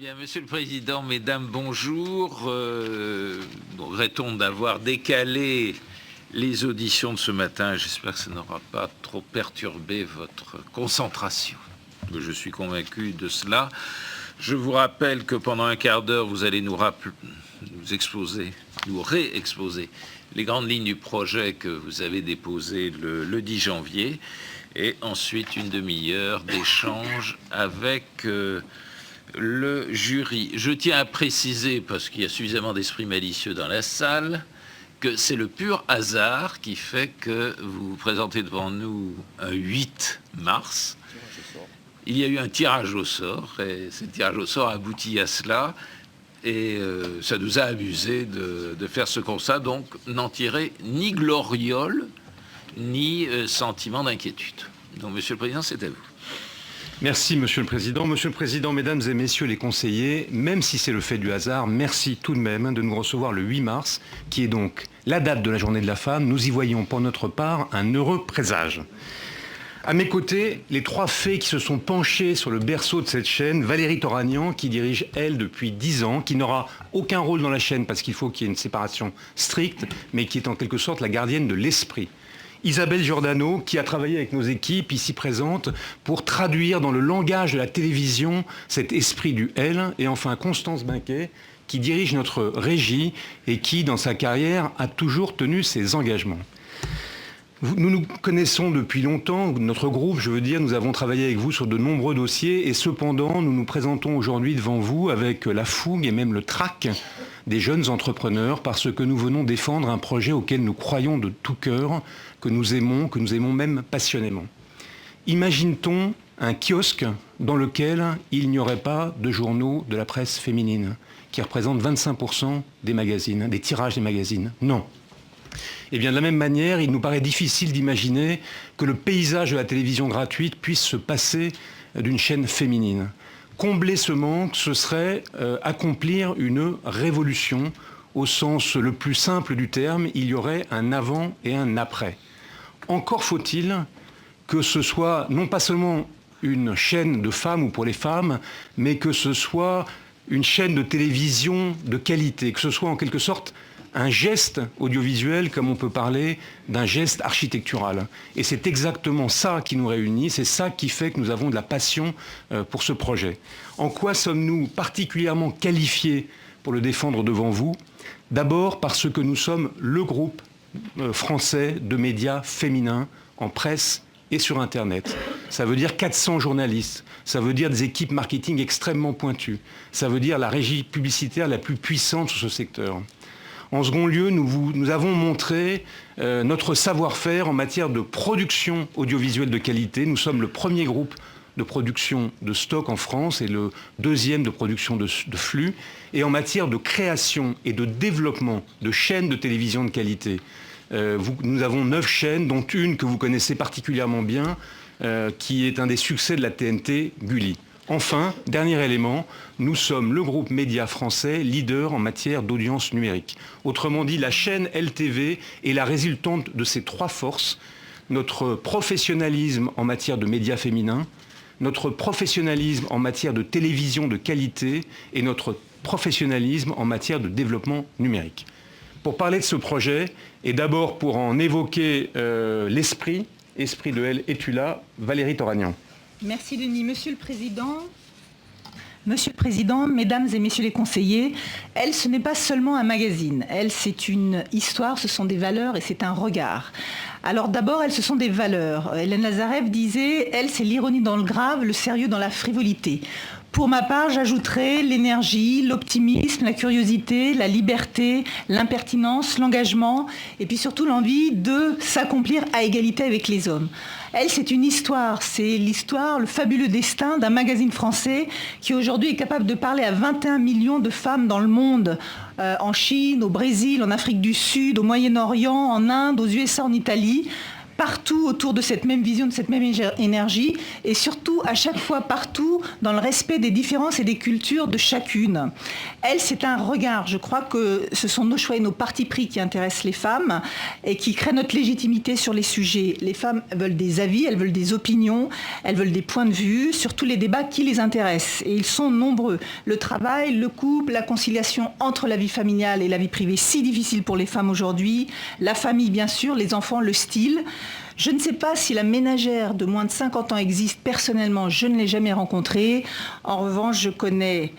Bien, Monsieur le Président, Mesdames, bonjour. Nous regrettons d'avoir décalé les auditions de ce matin. J'espère que ça n'aura pas trop perturbé votre concentration. Je suis convaincu de cela. Je vous rappelle que pendant un quart d'heure, vous allez nous réexposer les grandes lignes du projet que vous avez déposé le 10 janvier et ensuite une demi-heure d'échange avec le jury. Je tiens à préciser, parce qu'il y a suffisamment d'esprits malicieux dans la salle, que c'est le pur hasard qui fait que vous vous présentez devant nous un 8 mars. Il y a eu un tirage au sort, et ce tirage au sort aboutit à cela, et ça nous a amusé de faire ce constat, donc n'en tirer ni gloriole, ni sentiment d'inquiétude. Donc, Monsieur le Président, c'est à vous. Merci, Monsieur le Président. Monsieur le Président, Mesdames et Messieurs les conseillers, même si c'est le fait du hasard, merci tout de même de nous recevoir le 8 mars, qui est donc la date de la Journée de la Femme. Nous y voyons pour notre part un heureux présage. À mes côtés, les trois fées qui se sont penchées sur le berceau de cette chaîne, Valérie Toragnan, qui dirige, elle, depuis 10 ans, qui n'aura aucun rôle dans la chaîne parce qu'il faut qu'il y ait une séparation stricte, mais qui est en quelque sorte la gardienne de l'esprit. Isabelle Giordano, qui a travaillé avec nos équipes ici présentes pour traduire dans le langage de la télévision cet esprit du L. Et enfin, Constance Binquet, qui dirige notre régie et qui, dans sa carrière, a toujours tenu ses engagements. Nous nous connaissons depuis longtemps, notre groupe, je veux dire, nous avons travaillé avec vous sur de nombreux dossiers et cependant, nous nous présentons aujourd'hui devant vous avec la fougue et même le trac des jeunes entrepreneurs parce que nous venons défendre un projet auquel nous croyons de tout cœur, que nous aimons même passionnément. Imagine-t-on un kiosque dans lequel il n'y aurait pas de journaux de la presse féminine qui représentent 25% des magazines, des tirages des magazines? Non. Et bien de la même manière, il nous paraît difficile d'imaginer que le paysage de la télévision gratuite puisse se passer d'une chaîne féminine. Combler ce manque, ce serait accomplir une révolution au sens le plus simple du terme. Il y aurait un avant et un après. Encore faut-il que ce soit non pas seulement une chaîne de femmes ou pour les femmes, mais que ce soit une chaîne de télévision de qualité, que ce soit en quelque sorte un geste audiovisuel comme on peut parler d'un geste architectural. Et c'est exactement ça qui nous réunit, c'est ça qui fait que nous avons de la passion pour ce projet. En quoi sommes-nous particulièrement qualifiés pour le défendre devant vous? D'abord parce que nous sommes le groupe français de médias féminins en presse et sur Internet. Ça veut dire 400 journalistes, ça veut dire des équipes marketing extrêmement pointues, ça veut dire la régie publicitaire la plus puissante sur ce secteur. En second lieu, nous avons montré notre savoir-faire en matière de production audiovisuelle de qualité. Nous sommes le premier groupe de production de stock en France et le deuxième de production de flux. Et en matière de création et de développement de chaînes de télévision de qualité, nous avons 9 chaînes, dont une que vous connaissez particulièrement bien, qui est un des succès de la TNT, Gulli. Enfin, dernier élément, nous sommes le groupe média français leader en matière d'audience numérique. Autrement dit, la chaîne LTV est la résultante de ces trois forces, notre professionnalisme en matière de médias féminins, notre professionnalisme en matière de télévision de qualité et notre professionnalisme en matière de développement numérique. Pour parler de ce projet, et d'abord pour en évoquer l'esprit de L. Es-tu là, Valérie Toragnan. Merci Denis. Monsieur le Président, Mesdames et Messieurs les conseillers, Elle, ce n'est pas seulement un magazine. Elle, c'est une histoire, ce sont des valeurs et c'est un regard. Alors d'abord, elles, ce sont des valeurs. Hélène Lazarev disait, Elle, c'est l'ironie dans le grave, le sérieux dans la frivolité. Pour ma part, j'ajouterai l'énergie, l'optimisme, la curiosité, la liberté, l'impertinence, l'engagement et puis surtout l'envie de s'accomplir à égalité avec les hommes. Elle, c'est une histoire, c'est l'histoire, le fabuleux destin d'un magazine français qui aujourd'hui est capable de parler à 21 millions de femmes dans le monde, en Chine, au Brésil, en Afrique du Sud, au Moyen-Orient, en Inde, aux USA, en Italie, partout autour de cette même vision, de cette même énergie, et surtout à chaque fois partout dans le respect des différences et des cultures de chacune. Elle, c'est un regard. Je crois que ce sont nos choix et nos partis pris qui intéressent les femmes et qui créent notre légitimité sur les sujets. Les femmes veulent des avis, elles veulent des opinions, elles veulent des points de vue sur tous les débats qui les intéressent. Et ils sont nombreux. Le travail, le couple, la conciliation entre la vie familiale et la vie privée, si difficile pour les femmes aujourd'hui, la famille bien sûr, les enfants, le style. Je ne sais pas si la ménagère de moins de 50 ans existe. Personnellement, je ne l'ai jamais rencontrée. En revanche, je connais...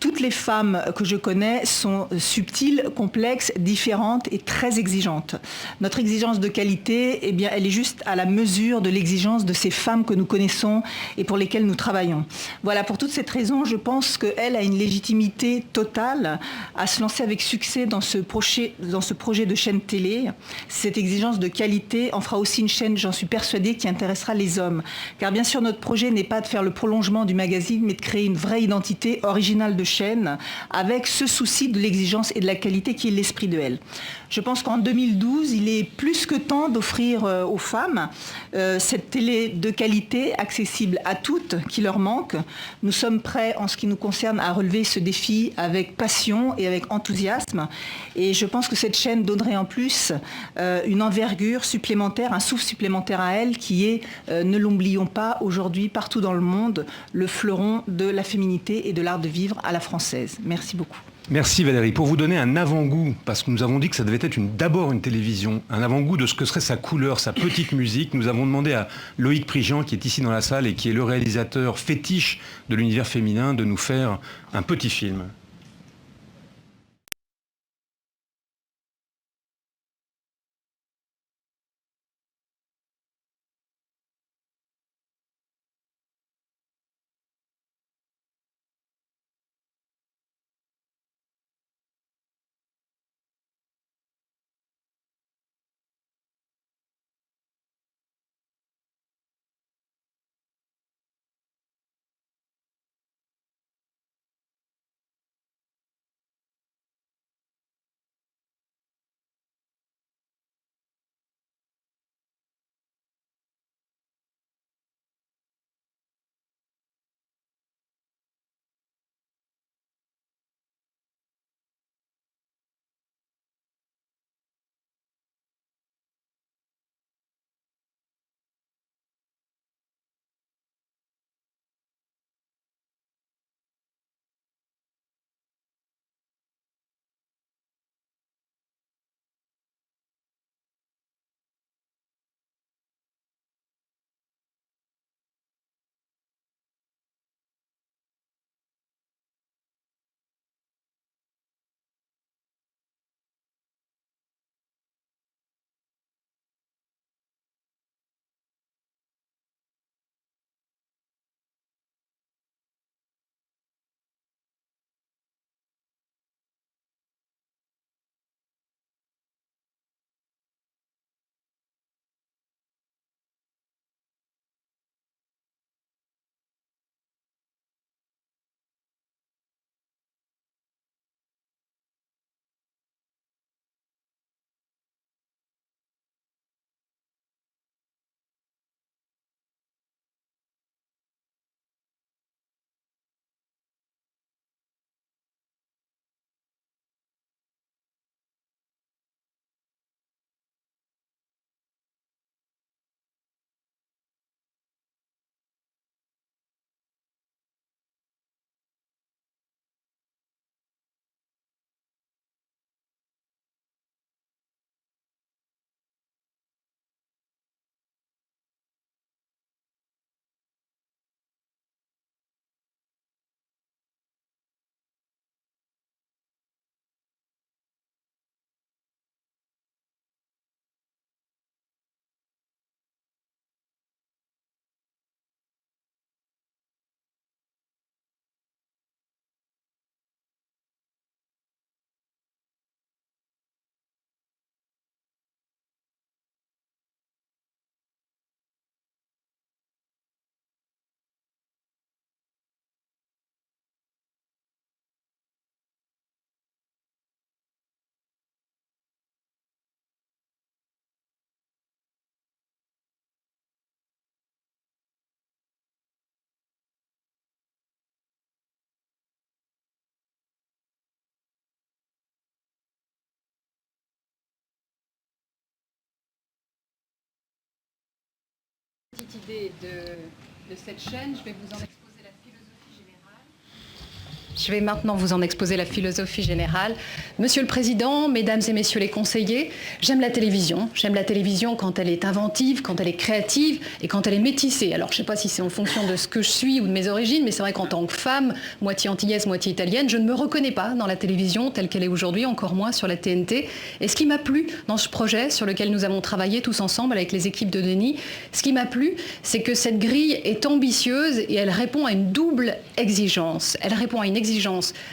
Toutes les femmes que je connais sont subtiles, complexes, différentes et très exigeantes. Notre exigence de qualité, eh bien, elle est juste à la mesure de l'exigence de ces femmes que nous connaissons et pour lesquelles nous travaillons. Voilà, pour toutes ces raisons, je pense qu'elle a une légitimité totale à se lancer avec succès dans ce projet de chaîne télé. Cette exigence de qualité en fera aussi une chaîne, j'en suis persuadée, qui intéressera les hommes. Car bien sûr, notre projet n'est pas de faire le prolongement du magazine, mais de créer une vraie identité originale de chaîne avec ce souci de l'exigence et de la qualité qui est l'esprit de Elle. Je pense qu'en 2012, il est plus que temps d'offrir aux femmes cette télé de qualité accessible à toutes qui leur manque. Nous sommes prêts, en ce qui nous concerne, à relever ce défi avec passion et avec enthousiasme. Et je pense que cette chaîne donnerait en plus une envergure supplémentaire, un souffle supplémentaire à elle qui est, ne l'oublions pas, aujourd'hui, partout dans le monde, le fleuron de la féminité et de l'art de vivre à la française. Merci beaucoup. Merci Valérie. Pour vous donner un avant-goût, parce que nous avons dit que ça devait être d'abord une télévision, un avant-goût de ce que serait sa couleur, sa petite musique, nous avons demandé à Loïc Prigent, qui est ici dans la salle et qui est le réalisateur fétiche de l'univers féminin, de nous faire un petit film. l'idée de cette chaîne. Je vais vous en exposer la philosophie générale. Je vais maintenant vous en exposer la philosophie générale. Monsieur le Président, Mesdames et Messieurs les conseillers, j'aime la télévision. J'aime la télévision quand elle est inventive, quand elle est créative et quand elle est métissée. Alors, je ne sais pas si c'est en fonction de ce que je suis ou de mes origines, mais c'est vrai qu'en tant que femme, moitié antillaise, moitié italienne, je ne me reconnais pas dans la télévision telle qu'elle est aujourd'hui, encore moins sur la TNT. Et ce qui m'a plu dans ce projet sur lequel nous avons travaillé tous ensemble avec les équipes de Denis, ce qui m'a plu, c'est que cette grille est ambitieuse et elle répond à une double exigence. Elle répond à une exigence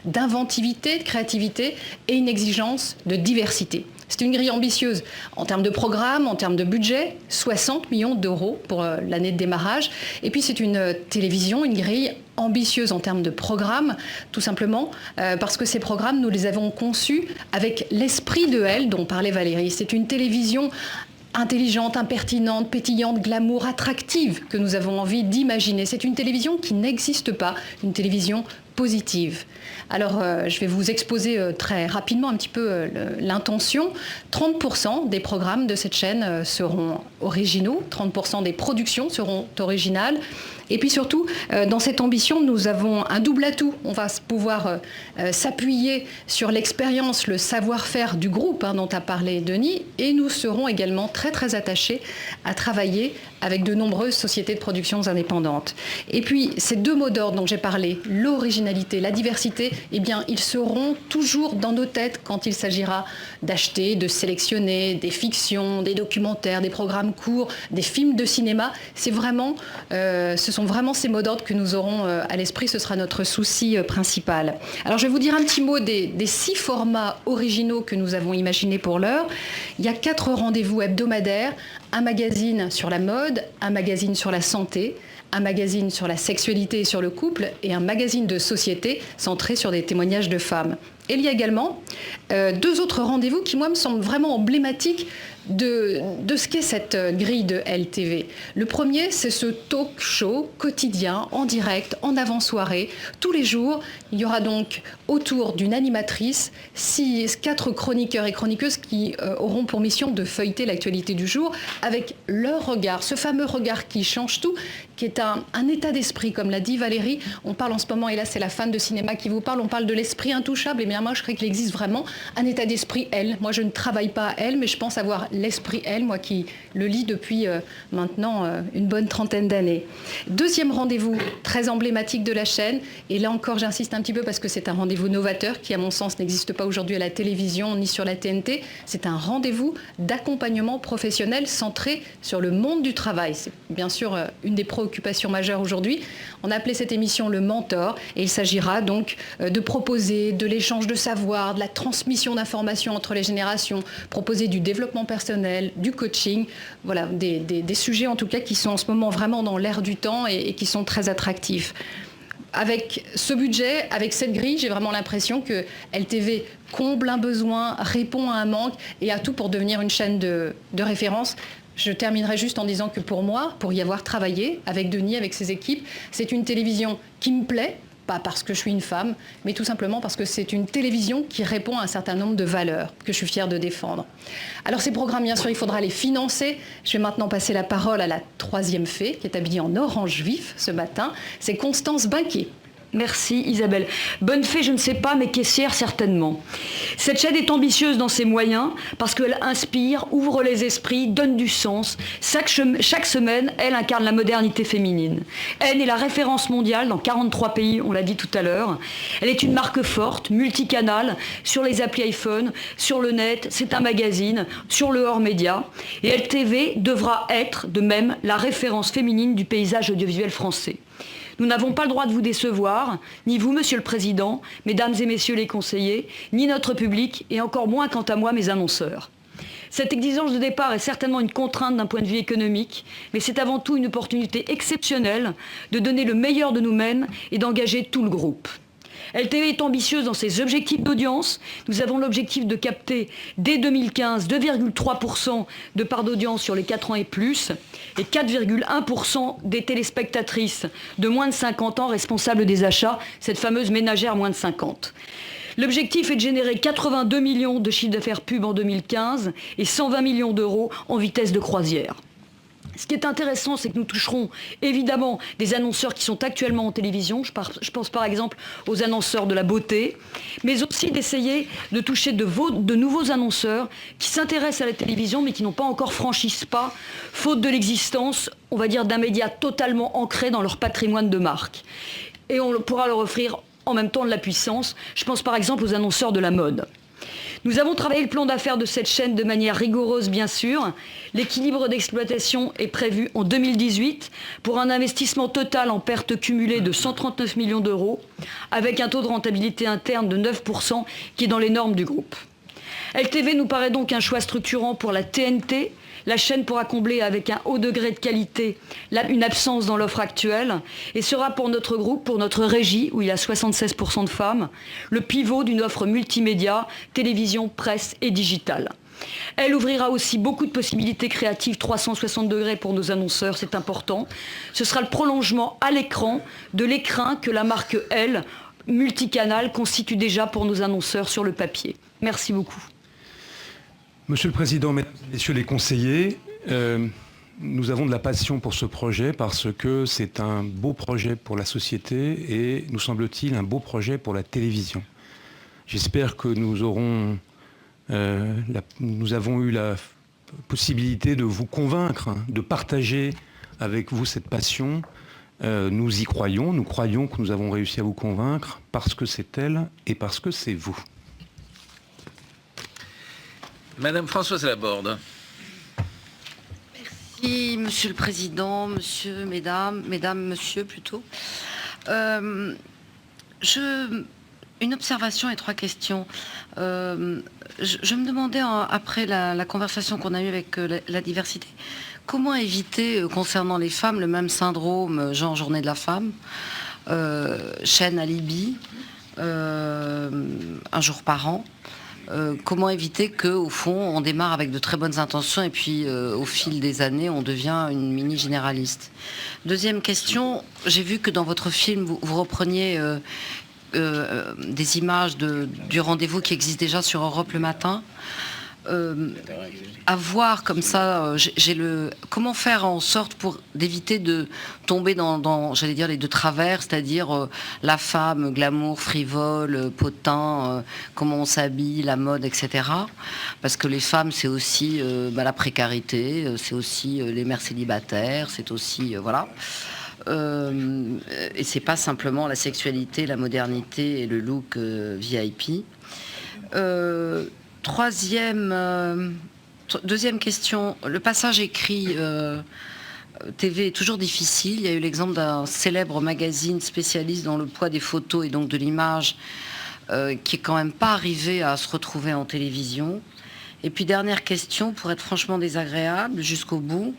d'inventivité, de créativité et une exigence de diversité. C'est une grille ambitieuse en termes de programme, en termes de budget, 60 millions d'euros pour l'année de démarrage. Et puis c'est une télévision, une grille ambitieuse en termes de programme, tout simplement parce que ces programmes, nous les avons conçus avec l'esprit de Elle dont parlait Valérie. C'est une télévision intelligente, impertinente, pétillante, glamour, attractive que nous avons envie d'imaginer. C'est une télévision qui n'existe pas, une télévision positive. Alors, je vais vous exposer très rapidement un petit peu l'intention. 30% des programmes de cette chaîne seront originaux, 30% des productions seront originales. Et puis surtout, dans cette ambition, nous avons un double atout. On va pouvoir s'appuyer sur l'expérience, le savoir-faire du groupe dont a parlé Denis, et nous serons également très très attachés à travailler avec de nombreuses sociétés de productions indépendantes. Et puis, ces deux mots d'ordre dont j'ai parlé, l'originalité, la diversité, eh bien, ils seront toujours dans nos têtes quand il s'agira d'acheter, de sélectionner des fictions, des documentaires, des programmes courts, des films de cinéma. C'est vraiment, ce sont vraiment ces mots d'ordre que nous aurons à l'esprit. Ce sera notre souci principal. Alors, je vais vous dire un petit mot des 6 formats originaux que nous avons imaginés pour l'heure. Il y a 4 rendez-vous hebdomadaires, un magazine sur la mode, un magazine sur la santé, un magazine sur la sexualité et sur le couple et un magazine de société centré sur des témoignages de femmes. Et il y a également 2 autres rendez-vous qui, moi, me semblent vraiment emblématiques de ce qu'est cette grille de LTV. Le premier, c'est ce talk show quotidien, en direct, en avant-soirée. Tous les jours, il y aura donc autour d'une animatrice 4 chroniqueurs et chroniqueuses qui auront pour mission de feuilleter l'actualité du jour avec leur regard, ce fameux regard qui change tout, qui est un état d'esprit, comme l'a dit Valérie. On parle en ce moment, et là c'est la fan de cinéma qui vous parle, on parle de l'esprit intouchable. Et bien moi je crois qu'il existe vraiment un état d'esprit Elle. Moi je ne travaille pas à Elle, mais je pense avoir l'esprit Elle, moi qui le lis depuis maintenant une bonne trentaine d'années. Deuxième rendez-vous très emblématique de la chaîne, et là encore j'insiste un petit peu parce que c'est un rendez-vous novateur qui à mon sens n'existe pas aujourd'hui à la télévision ni sur la TNT. C'est un rendez-vous d'accompagnement professionnel centré sur le monde du travail. C'est bien sûr une des préoccupations majeures aujourd'hui. On a appelé cette émission le Mentor, et il s'agira donc de proposer de l'échange de savoir, de la transmission d'informations entre les générations, proposer du développement personnel, du coaching, voilà, des sujets en tout cas qui sont en ce moment vraiment dans l'air du temps et qui sont très attractifs. Avec ce budget, avec cette grille, j'ai vraiment l'impression que LTV comble un besoin, répond à un manque et a tout pour devenir une chaîne de référence. Je terminerai juste en disant que pour moi, pour y avoir travaillé avec Denis, avec ses équipes, c'est une télévision qui me plaît, pas parce que je suis une femme, mais tout simplement parce que c'est une télévision qui répond à un certain nombre de valeurs que je suis fière de défendre. Alors ces programmes, bien sûr, il faudra les financer. Je vais maintenant passer la parole à la 3e fée, qui est habillée en orange vif ce matin. C'est Constance Binquier. Merci Isabelle. Bonne fée, je ne sais pas, mais caissière certainement. Cette chaîne est ambitieuse dans ses moyens parce qu'elle inspire, ouvre les esprits, donne du sens. Chaque semaine, elle incarne la modernité féminine. Elle est la référence mondiale dans 43 pays, on l'a dit tout à l'heure. Elle est une marque forte, multicanale, sur les applis iPhone, sur le net, c'est un magazine, sur le hors-média. Et LTV devra être, de même, la référence féminine du paysage audiovisuel français. Nous n'avons pas le droit de vous décevoir, ni vous, Monsieur le Président, Mesdames et Messieurs les conseillers, ni notre public, et encore moins, quant à moi, mes annonceurs. Cette exigence de départ est certainement une contrainte d'un point de vue économique, mais c'est avant tout une opportunité exceptionnelle de donner le meilleur de nous-mêmes et d'engager tout le groupe. LTV est ambitieuse dans ses objectifs d'audience. Nous avons l'objectif de capter dès 2015 2,3% de part d'audience sur les 4 ans et plus et 4,1% des téléspectatrices de moins de 50 ans responsables des achats, cette fameuse ménagère moins de 50. L'objectif est de générer 82 millions de chiffre d'affaires pub en 2015 et 120 millions d'euros en vitesse de croisière. Ce qui est intéressant, c'est que nous toucherons évidemment des annonceurs qui sont actuellement en télévision. Je pense par exemple aux annonceurs de la beauté, mais aussi d'essayer de toucher de nouveaux annonceurs qui s'intéressent à la télévision, mais qui n'ont pas encore franchi ce pas, faute de l'existence, on va dire, d'un média totalement ancré dans leur patrimoine de marque. Et on pourra leur offrir en même temps de la puissance. Je pense par exemple aux annonceurs de la mode. Nous avons travaillé le plan d'affaires de cette chaîne de manière rigoureuse, bien sûr. L'équilibre d'exploitation est prévu en 2018 pour un investissement total en perte cumulée de 139 millions d'euros, avec un taux de rentabilité interne de 9% qui est dans les normes du groupe. LTV nous paraît donc un choix structurant pour la TNT. La chaîne pourra combler avec un haut degré de qualité une absence dans l'offre actuelle et sera pour notre groupe, pour notre régie, où il y a 76% de femmes, le pivot d'une offre multimédia, télévision, presse et digitale. Elle ouvrira aussi beaucoup de possibilités créatives 360 degrés pour nos annonceurs, c'est important. Ce sera le prolongement à l'écran de l'écrin que la marque Elle, multicanal, constitue déjà pour nos annonceurs sur le papier. Merci beaucoup. Monsieur le Président, Mesdames et Messieurs les conseillers, nous avons de la passion pour ce projet parce que c'est un beau projet pour la société et, nous semble-t-il, un beau projet pour la télévision. J'espère que nous avons eu la possibilité de vous convaincre, de partager avec vous cette passion. Nous y croyons, nous croyons que nous avons réussi à vous convaincre parce que c'est elle et parce que c'est vous. Madame Françoise Laborde. Merci, Monsieur le Président, Monsieur, Mesdames, Monsieur plutôt. Une observation et 3 questions. Je me demandais, après la conversation qu'on a eue avec la diversité, comment éviter, concernant les femmes, le même syndrome, genre Journée de la femme, chaîne alibi, un jour par an. Comment éviter qu'au fond, on démarre avec de très bonnes intentions et puis au fil des années, on devient une mini-généraliste. Deuxième question, j'ai vu que dans votre film, vous repreniez des images du rendez-vous qui existe déjà sur Europe le matin. À voir comme ça, comment faire en sorte d'éviter de tomber dans j'allais dire les deux travers, c'est-à-dire la femme glamour, frivole, potin, comment on s'habille, la mode, etc. Parce que les femmes, c'est aussi la précarité, c'est aussi les mères célibataires, c'est aussi voilà. Et c'est pas simplement la sexualité, la modernité et le look VIP. Deuxième question, le passage écrit TV est toujours difficile. Il y a eu l'exemple d'un célèbre magazine spécialiste dans le poids des photos et donc de l'image qui est quand même pas arrivé à se retrouver en télévision. Et puis dernière question, pour être franchement désagréable jusqu'au bout,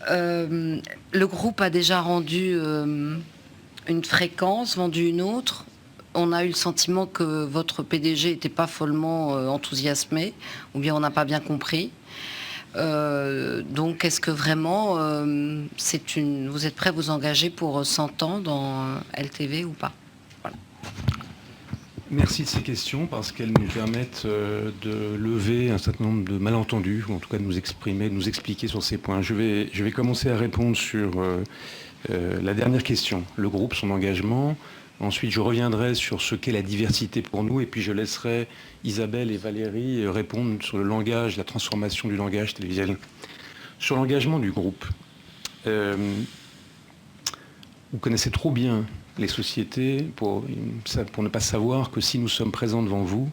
le groupe a déjà rendu une fréquence, vendu une autre. On a eu le sentiment que votre PDG n'était pas follement enthousiasmé, ou bien on n'a pas bien compris. Donc, est-ce que vraiment, vous êtes prêt à vous engager pour 100 ans dans LTV ou pas? Voilà. Merci de ces questions parce qu'elles nous permettent de lever un certain nombre de malentendus, ou en tout cas de nous exprimer, de nous expliquer sur ces points. Je vais commencer à répondre sur la dernière question, le groupe, son engagement. Ensuite, je reviendrai sur ce qu'est la diversité pour nous, et puis je laisserai Isabelle et Valérie répondre sur le langage, la transformation du langage télévisuel. Sur l'engagement du groupe, vous connaissez trop bien les sociétés pour ne pas savoir que si nous sommes présents devant vous,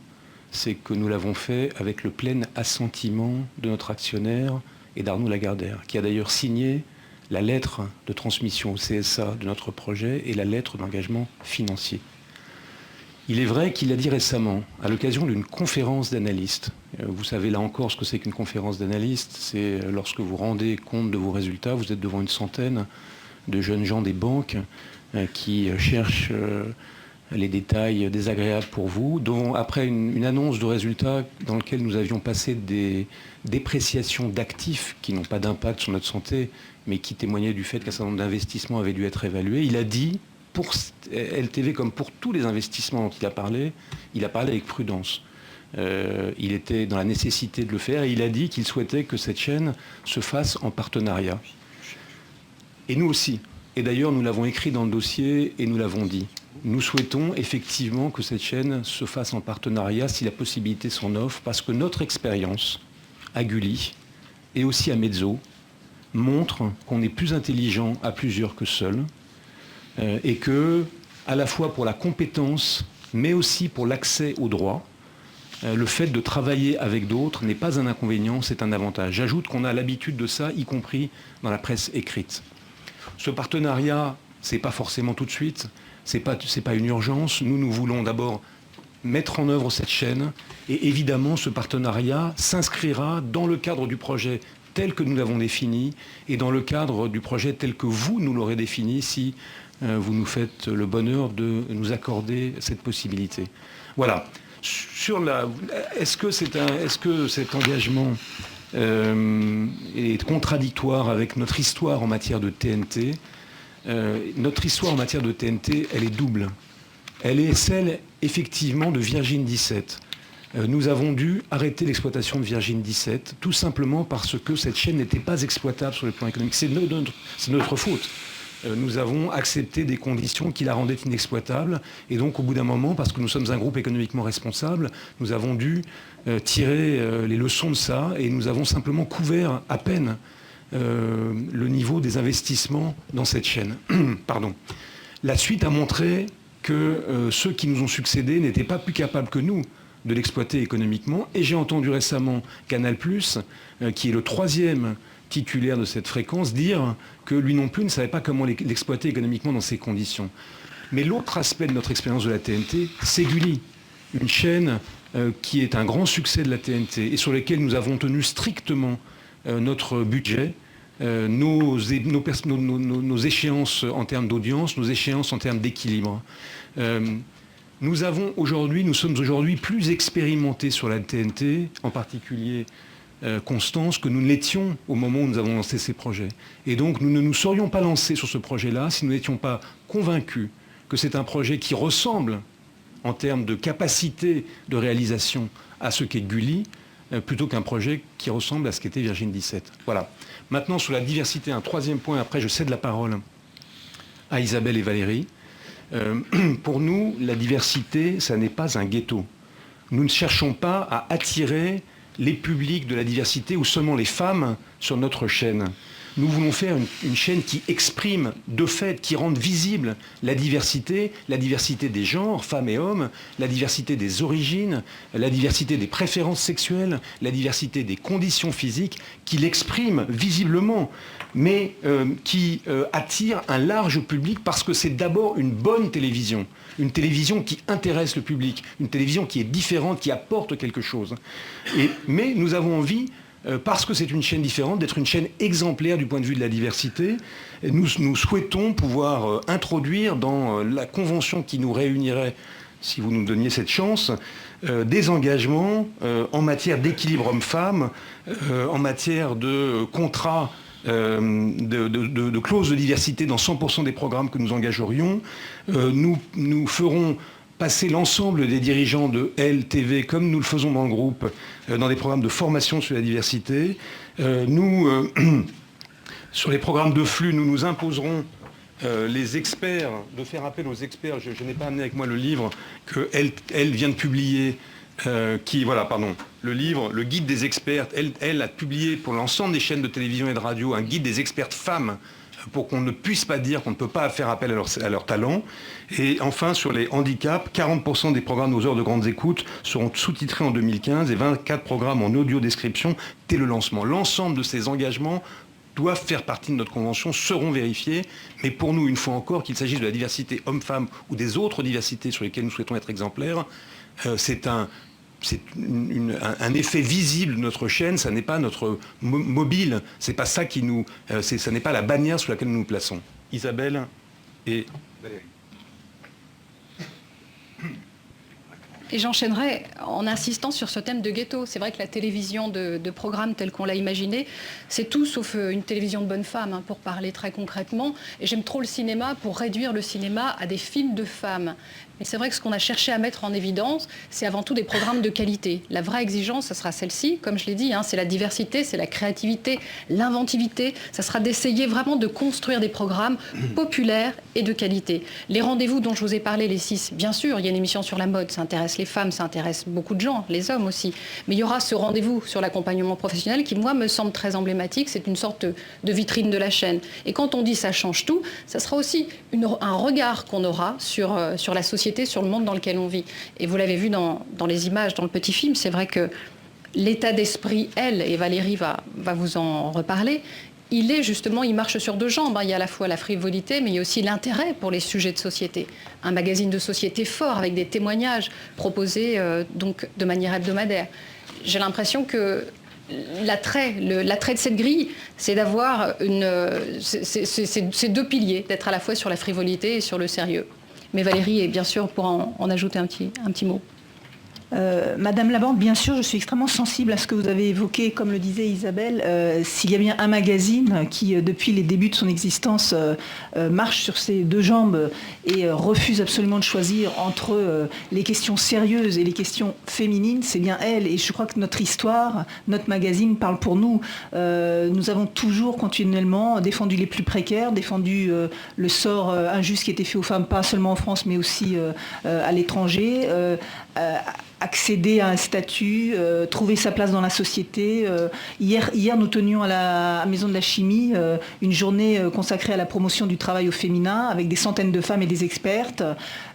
c'est que nous l'avons fait avec le plein assentiment de notre actionnaire et d'Arnaud Lagardère, qui a d'ailleurs signé la lettre de transmission au CSA de notre projet et la lettre d'engagement financier. Il est vrai qu'il l'a dit récemment, à l'occasion d'une conférence d'analystes. Vous savez là encore ce que c'est qu'une conférence d'analystes, c'est lorsque vous rendez compte de vos résultats, vous êtes devant une centaine de jeunes gens des banques qui cherchent les détails désagréables pour vous, dont après une annonce de résultats dans lequel nous avions passé des dépréciations d'actifs qui n'ont pas d'impact sur notre santé, mais qui témoignaient du fait qu'un certain nombre d'investissements avaient dû être évalués. Il a dit, pour LTV comme pour tous les investissements dont il a parlé avec prudence. il était dans la nécessité de le faire et il a dit qu'il souhaitait que cette chaîne se fasse en partenariat. Et nous aussi. Et d'ailleurs, nous l'avons écrit dans le dossier et nous l'avons dit. Nous souhaitons effectivement que cette chaîne se fasse en partenariat si la possibilité s'en offre, parce que notre expérience à Gulli et aussi à Mezzo montre qu'on est plus intelligent à plusieurs que seul et que, à la fois pour la compétence, mais aussi pour l'accès au droit, le fait de travailler avec d'autres n'est pas un inconvénient, c'est un avantage. J'ajoute qu'on a l'habitude de ça, y compris dans la presse écrite. Ce partenariat, ce n'est pas forcément tout de suite, ce n'est pas une urgence. Nous voulons d'abord mettre en œuvre cette chaîne et évidemment ce partenariat s'inscrira dans le cadre du projet tel que nous l'avons défini et dans le cadre du projet tel que vous nous l'aurez défini si vous nous faites le bonheur de nous accorder cette possibilité. Voilà. Est-ce que cet engagement est contradictoire avec notre histoire en matière de TNT? Notre histoire en matière de TNT, elle est double. Elle est celle, effectivement, de Virgin 17. Nous avons dû arrêter l'exploitation de Virgin 17, tout simplement parce que cette chaîne n'était pas exploitable sur le plan économique. C'est notre faute. Nous avons accepté des conditions qui la rendaient inexploitable. Et donc, au bout d'un moment, parce que nous sommes un groupe économiquement responsable, nous avons dû tirer les leçons de ça et nous avons simplement couvert à peine le niveau des investissements dans cette chaîne. Pardon. La suite a montré que ceux qui nous ont succédé n'étaient pas plus capables que nous de l'exploiter économiquement. Et j'ai entendu récemment Canal+, qui est le 3e titulaire de cette fréquence, dire que lui non plus ne savait pas comment l'exploiter économiquement dans ces conditions. Mais l'autre aspect de notre expérience de la TNT, c'est Gulli, une chaîne qui est un grand succès de la TNT et sur laquelle nous avons tenu strictement notre budget, nos échéances en termes d'audience, nos échéances en termes d'équilibre. Nous sommes aujourd'hui plus expérimentés sur la TNT, en particulier Constance, que nous ne l'étions au moment où nous avons lancé ces projets. Et donc nous ne nous serions pas lancés sur ce projet-là si nous n'étions pas convaincus que c'est un projet qui ressemble en termes de capacité de réalisation à ce qu'est Gulli, plutôt qu'un projet qui ressemble à ce qu'était Virgin 17. Voilà. Maintenant, sur la diversité, un 3e point, après je cède la parole à Isabelle et Valérie. Pour nous, la diversité, ça n'est pas un ghetto. Nous ne cherchons pas à attirer les publics de la diversité ou seulement les femmes sur notre chaîne. Nous voulons faire une chaîne qui exprime de fait, qui rende visible la diversité des genres, femmes et hommes, la diversité des origines, la diversité des préférences sexuelles, la diversité des conditions physiques, qui l'exprime visiblement, mais qui attire un large public parce que c'est d'abord une bonne télévision. Une télévision qui intéresse le public, une télévision qui est différente, qui apporte quelque chose. Mais nous avons envie, parce que c'est une chaîne différente, d'être une chaîne exemplaire du point de vue de la diversité. Nous souhaitons pouvoir introduire dans la convention qui nous réunirait, si vous nous donniez cette chance, des engagements en matière d'équilibre homme-femme, en matière de contrat, de clauses de diversité dans 100% des programmes que nous engagerions. Nous ferons passer l'ensemble des dirigeants de LTV, comme nous le faisons dans le groupe, dans des programmes de formation sur la diversité. Sur les programmes de flux, nous nous imposerons les experts, de faire appel aux experts. Je n'ai pas amené avec moi le livre qu'elle vient de publier, le livre, le guide des expertes. Elle a publié pour l'ensemble des chaînes de télévision et de radio un guide des expertes femmes pour qu'on ne puisse pas dire qu'on ne peut pas faire appel à leur talent. Et enfin, sur les handicaps, 40% des programmes Nos heures de grandes écoutes seront sous-titrés en 2015 et 24 programmes en audio-description dès le lancement. L'ensemble de ces engagements doivent faire partie de notre convention, seront vérifiés. Mais pour nous, une fois encore, qu'il s'agisse de la diversité homme-femme ou des autres diversités sur lesquelles nous souhaitons être exemplaires, c'est un effet visible de notre chaîne, ça n'est pas notre mobile, c'est pas ça qui nous, ça n'est pas la bannière sous laquelle nous nous plaçons. Isabelle et Valérie. Et j'enchaînerai en insistant sur ce thème de ghetto. C'est vrai que la télévision de programmes telle qu'on l'a imaginé, c'est tout sauf une télévision de bonnes femmes, hein, pour parler très concrètement. Et j'aime trop le cinéma pour réduire le cinéma à des films de femmes. Mais c'est vrai que ce qu'on a cherché à mettre en évidence, c'est avant tout des programmes de qualité. La vraie exigence, ça sera celle-ci, comme je l'ai dit, hein, c'est la diversité, c'est la créativité, l'inventivité. Ça sera d'essayer vraiment de construire des programmes populaires et de qualité. Les rendez-vous dont je vous ai parlé, les 6, bien sûr, il y a une émission sur la mode, ça intéresse les femmes, ça intéresse beaucoup de gens, les hommes aussi. Mais il y aura ce rendez-vous sur l'accompagnement professionnel qui, moi, me semble très emblématique. C'est une sorte de vitrine de la chaîne. Et quand on dit ça change tout, ça sera aussi un regard qu'on aura sur la société, sur le monde dans lequel on vit. Et vous l'avez vu dans les images, dans le petit film, c'est vrai que l'état d'esprit, et Valérie va vous en reparler, il marche sur 2 jambes. Il y a à la fois la frivolité, mais il y a aussi l'intérêt pour les sujets de société. Un magazine de société fort, avec des témoignages proposés donc de manière hebdomadaire. J'ai l'impression que l'attrait de cette grille, c'est d'avoir ces 2 piliers, d'être à la fois sur la frivolité et sur le sérieux. Mais Valérie, bien sûr, pourra en ajouter un petit mot. Madame Laborde, bien sûr, je suis extrêmement sensible à ce que vous avez évoqué, comme le disait Isabelle. S'il y a bien un magazine qui, depuis les débuts de son existence, marche sur ses 2 jambes et refuse absolument de choisir entre les questions sérieuses et les questions féminines, c'est bien elle. Et je crois que notre histoire, notre magazine parle pour nous. Nous avons toujours continuellement défendu les plus précaires, défendu le sort injuste qui était fait aux femmes, pas seulement en France, mais aussi à l'étranger. Accéder à un statut, trouver sa place dans la société. Hier, nous tenions à la Maison de la Chimie une journée consacrée à la promotion du travail au féminin avec des centaines de femmes et des expertes.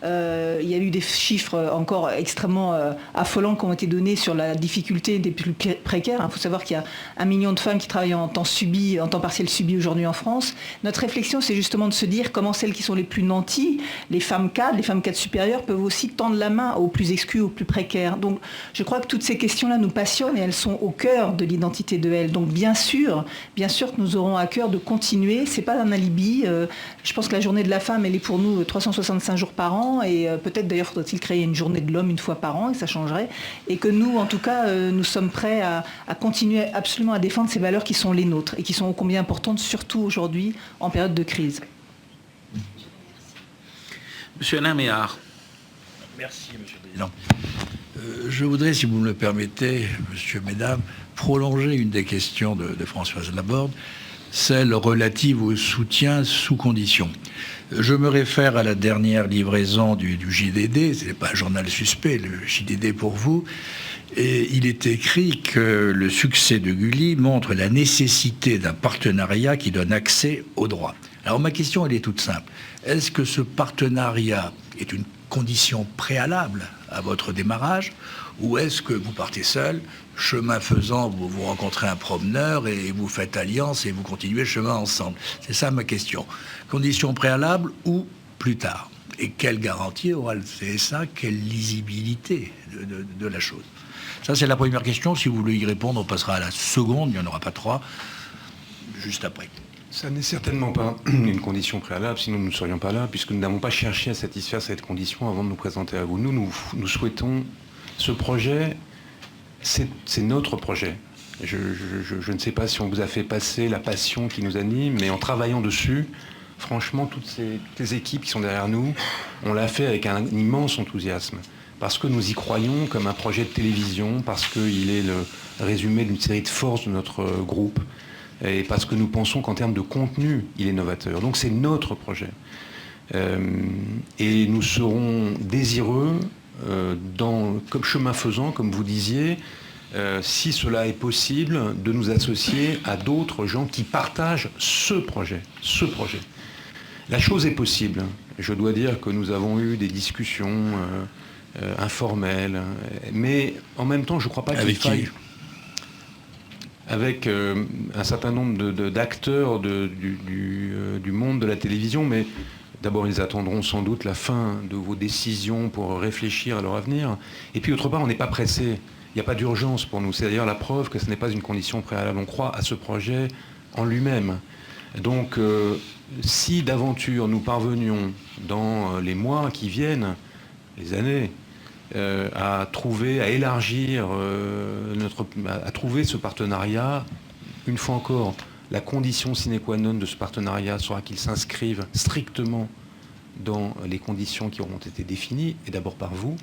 Il y a eu des chiffres encore extrêmement affolants qui ont été donnés sur la difficulté des plus précaires. Il faut savoir qu'il y a 1 million de femmes qui travaillent en temps partiel subi aujourd'hui en France. Notre réflexion, c'est justement de se dire comment celles qui sont les plus nanties, les femmes cadres supérieures, peuvent aussi tendre la main aux plus exclus, aux plus précaires. Donc je crois que toutes ces questions-là nous passionnent et elles sont au cœur de l'identité de Elle. Donc bien sûr que nous aurons à cœur de continuer. C'est pas un alibi. Je pense que la journée de la femme, elle est pour nous 365 jours par an et peut-être d'ailleurs faudrait-il créer une journée de l'homme 1 fois par an et ça changerait. Et que nous, en tout cas, nous sommes prêts à continuer absolument à défendre ces valeurs qui sont les nôtres et qui sont ô combien importantes, surtout aujourd'hui en période de crise. Monsieur Alain Méhard. Merci, Monsieur le Président. Je voudrais, si vous me le permettez, Monsieur, Mesdames, prolonger une des questions de Françoise Laborde, celle relative au soutien sous condition. Je me réfère à la dernière livraison du JDD, ce n'est pas un journal suspect, le JDD pour vous, et il est écrit que le succès de Gulli montre la nécessité d'un partenariat qui donne accès aux droits. Alors ma question, elle est toute simple. Est-ce que ce partenariat est une condition préalable à votre démarrage, ou est-ce que vous partez seul, chemin faisant, vous rencontrez un promeneur et vous faites alliance et vous continuez le chemin ensemble? C'est ça ma question. Condition préalable ou plus tard? Et quelle garantie aura le CSA? Quelle lisibilité de la chose? Ça, c'est la première question. Si vous voulez y répondre, on passera à la seconde. Il n'y en aura pas 3, juste après. Ça n'est certainement pas une condition préalable, sinon nous ne serions pas là, puisque nous n'avons pas cherché à satisfaire cette condition avant de nous présenter à vous. Nous souhaitons... Ce projet, c'est notre projet. Je ne sais pas si on vous a fait passer la passion qui nous anime, mais en travaillant dessus, franchement, toutes les équipes qui sont derrière nous, on l'a fait avec un immense enthousiasme. Parce que nous y croyons comme un projet de télévision, parce qu'il est le résumé d'une série de forces de notre groupe, et parce que nous pensons qu'en termes de contenu, il est novateur. Donc c'est notre projet. Et nous serons désireux, comme chemin faisant, comme vous disiez, si cela est possible, de nous associer à d'autres gens qui partagent ce projet. La chose est possible. Je dois dire que nous avons eu des discussions informelles, mais en même temps, je ne crois pas qu'il faille... Avec un certain nombre d'acteurs du monde de la télévision, mais d'abord ils attendront sans doute la fin de vos décisions pour réfléchir à leur avenir. Et puis autre part, on n'est pas pressé, il n'y a pas d'urgence pour nous. C'est d'ailleurs la preuve que ce n'est pas une condition préalable. On croit à ce projet en lui-même. Donc si d'aventure nous parvenions dans les mois qui viennent, les années, à élargir à trouver ce partenariat. Une fois encore, la condition sine qua non de ce partenariat sera qu'il s'inscrive strictement dans les conditions qui auront été définies, et d'abord par vous,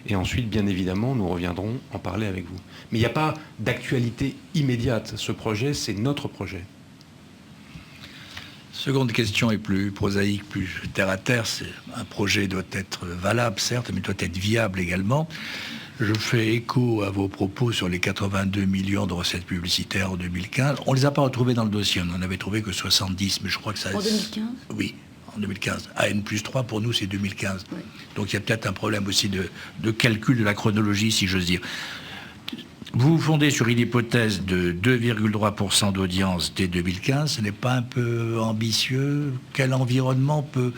et ensuite, bien évidemment, nous reviendrons en parler avec vous. Mais il n'y a pas d'actualité immédiate. Ce projet, c'est notre projet. Seconde question est plus prosaïque, plus terre à terre. Un projet doit être valable, certes, mais doit être viable également. Je fais écho à vos propos sur les 82 millions de recettes publicitaires en 2015. On ne les a pas retrouvés dans le dossier. On n'en avait trouvé que 70, mais je crois que ça... En 2015 ? Oui, en 2015. AN+3, pour nous, c'est 2015. Oui. Donc il y a peut-être un problème aussi de calcul de la chronologie, si j'ose dire. Vous vous fondez sur une hypothèse de 2,3% d'audience dès 2015. Ce n'est pas un peu ambitieux? Quel environnement peut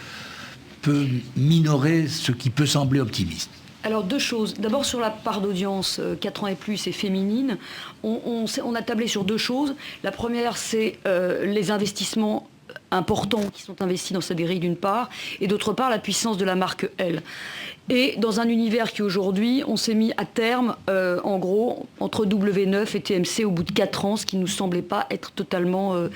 minorer ce qui peut sembler optimiste? Alors, deux choses. D'abord, sur la part d'audience 4 ans et plus et féminine, on a tablé sur deux choses. La première, c'est les investissements importants qui sont investis dans cette grille d'une part, et d'autre part, la puissance de la marque Elle. Et dans un univers qui aujourd'hui, on s'est mis à terme, en gros, entre W9 et TMC au bout de 4 ans, ce qui ne nous semblait pas être totalement